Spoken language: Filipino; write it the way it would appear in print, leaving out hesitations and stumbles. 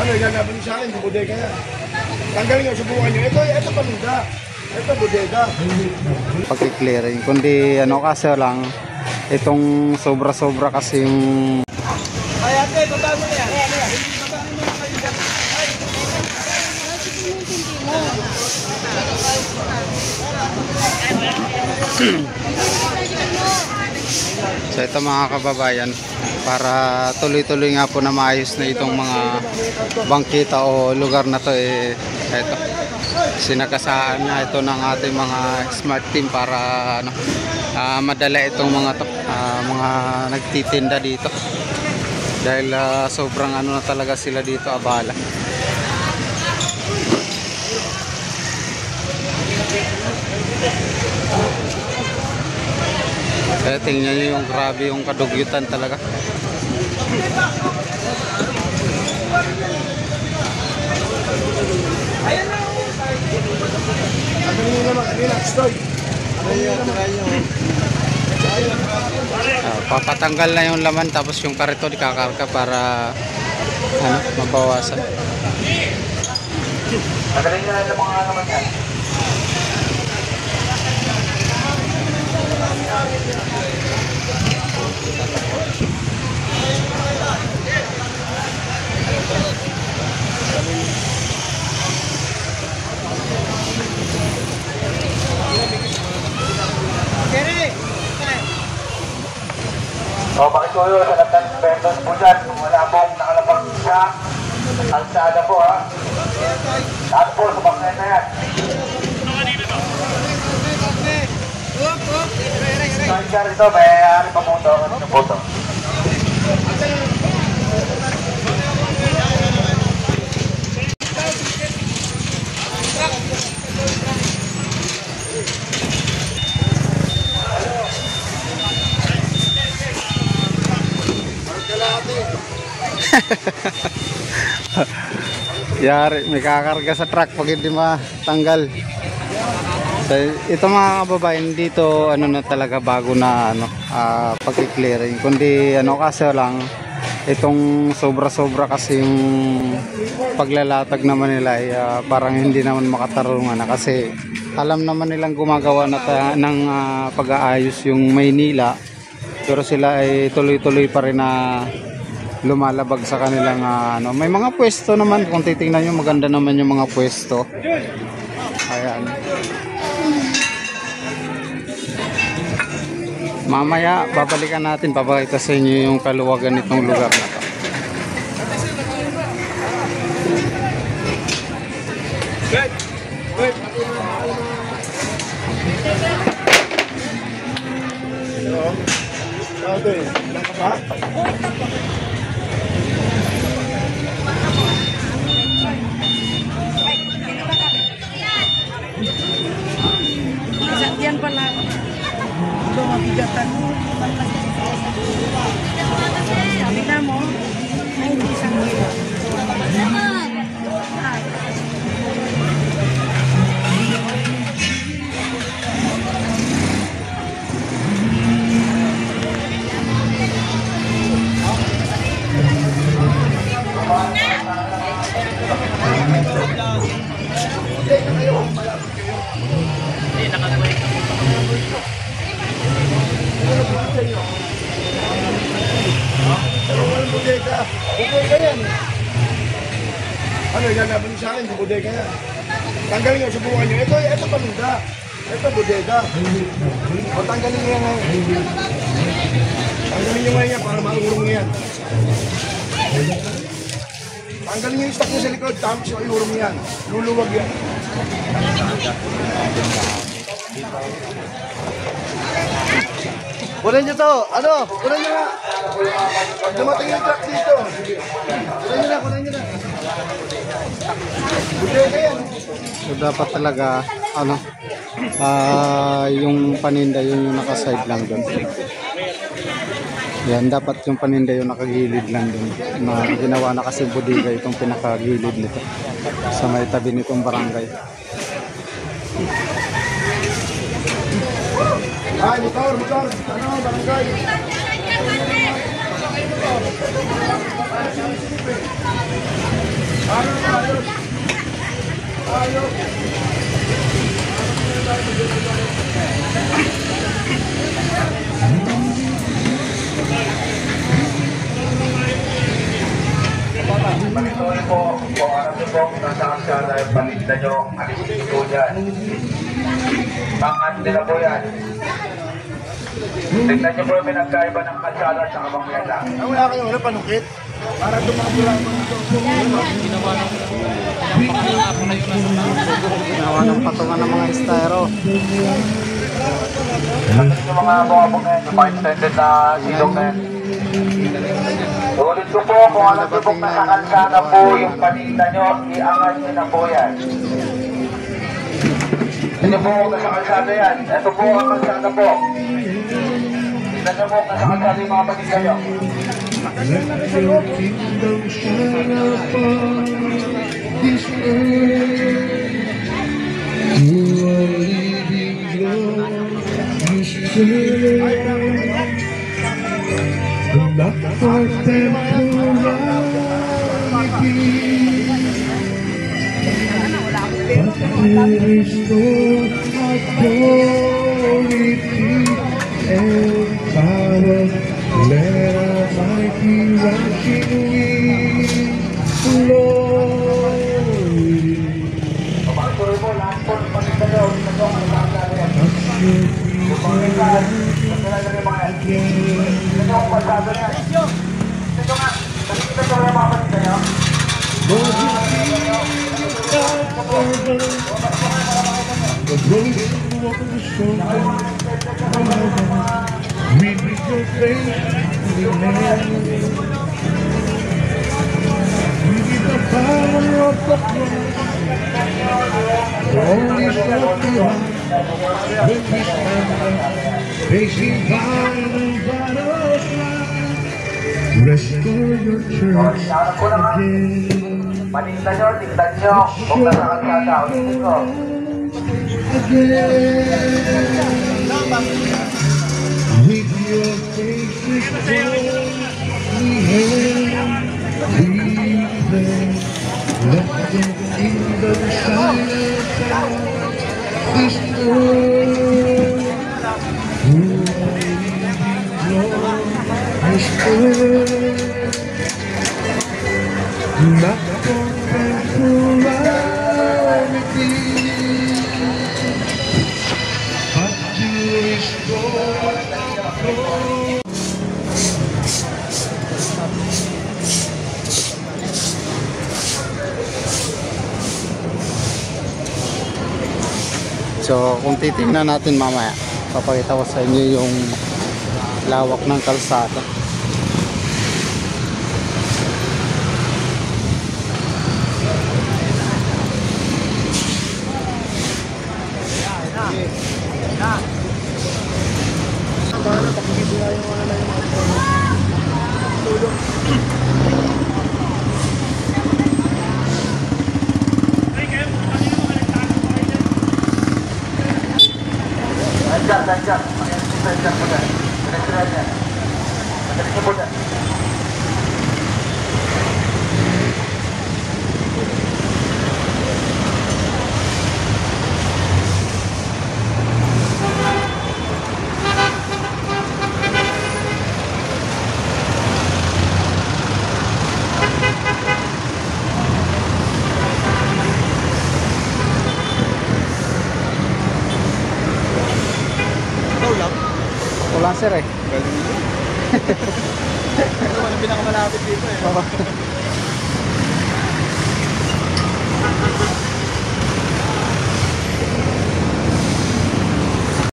Ano, ilalaban niyo sa akin, yung bodega yan. Tanggalin nyo, subukan nyo. Ito paminda. Ito bodega. Pag-clearing. Kundi ano kasi lang, itong sobra-sobra kasi yung... Ay ate, baba mo na yan. So ito mga kababayan, para tuloy-tuloy nga po na maayos na itong mga bangkita o lugar na to, ito sinakasaan na ito ng ating mga smart team para ano, madala itong mga to, mga nagtitinda dito dahil sobrang ano na talaga sila dito, abala. Kaya tingnan nyo yung grabe yung kadugyutan talaga. Papatanggal na yung laman tapos yung karito ikakarga para ano, mabawasan. Magaling nyo na sa mga naman yan. So, makikuyo sa lahat ng vendors po dyan. Kung wala pong nakalabang sa kalsada po, ha. Lahat po, sumakay na yan. Saan rito, may ari pa po ito. Ano po ito? Yari, may kakarga sa truck pag hindi matanggal. So, ito mga kababayan dito, ano na talaga bago na ano, pag-clearing. Kundi ano kasi lang, itong sobra-sobra kasi yung paglalatag naman nila ay parang hindi naman makatarungan na kasi alam naman nilang gumagawa na ng pag-aayos yung Maynila, pero sila ay tuloy-tuloy pa rin na lumalabag sa kanilang ano. May mga pwesto naman, kung titingnan nyo maganda naman yung mga pwesto. Ayan. Mamaya babalikan natin, papakita sa inyo yung kaluwagan nitong lugar na to. Hello? Sabi, ilan ka ba? Yan pala. Ito mabigatan. Sabi na mo, ay hindi sa kilo. Bodega yan. Ano, ilalaban niyo sa akin, yung bodega yan. Tanggalin nyo, subukan nyo. Ito paminda. Ito bodega. O tanggalin nyo yan ngayon. Tanggalin nyo ngayon yan para maurong nyo yan. Tanggalin nyo yung stock nyo sa likod, tapos iurong yan. Luluwag yan. Kunin nyo to! Ano? Kunin nyo na! Dumating yung truck dito. Kunin nyo na! Bodega yan. So dapat talaga ano, yung paninda yun yung nakaside lang doon. Yan, dapat yung paninda yung nakagilid lang doon. Na ginawa na kasi bodega itong pinakagilid nito sa may tabi nitong barangay. Ay, motor! Ano, barangay? pong nasa kalsada yung paninda nyo, alisin po dyan. Pangat nila po yan. Tignan nyo po yung pinagkaiba ng kalsada at saka bangketa. Wala kayong ano, panukit? Para dumami lang dito. Ginawa ng patungan ng mga styro. Yung mga bungabong na yun, yung mga extended na silong na yun. Ulit ko po, kung ano subok na sa kalsada po yung paninda nyo, iangat nyo na po yan. Ito po kung nasa kalsada yan. Ito po ang kalsada po. Tignan nyo po kung nasa kalsada yung mga paninda nyo. Let your kingdom shine upon this earth. You are living glorious Spirit, not for temporality, but there is no authority and power. Let our mighty rushing wind blow. Pagpapatuloy mo, lahat po ng paninda nyo. Tignan nyo ang kalsada yan. Touch your Yung mga ikan, tignan nyo yung mga yan. Tignan nyo ang kalsada yan. Tignan nyo nga. Nakikita nyo yung mga paninda nyo. the broken woman's soul. We meet your face, we need the power of the cross. Only something when we stand up, facing violent battles. Restore your church again. Paninda nyo, tignan nyo. Kung nasa kalsada, ulitin ko. With your faces we pray. Let the kingdom shine upon this earth. Who are living glorious earth. Not for temporality, but to restore glory. So kung titingnan natin mamaya, papakita ko sa inyo yung lawak ng kalsada. Lancar. Lancar po dyan. Lancar dyan. Lancar po dyan. Wala sir eh. Ito ang pinakamalapit dito eh.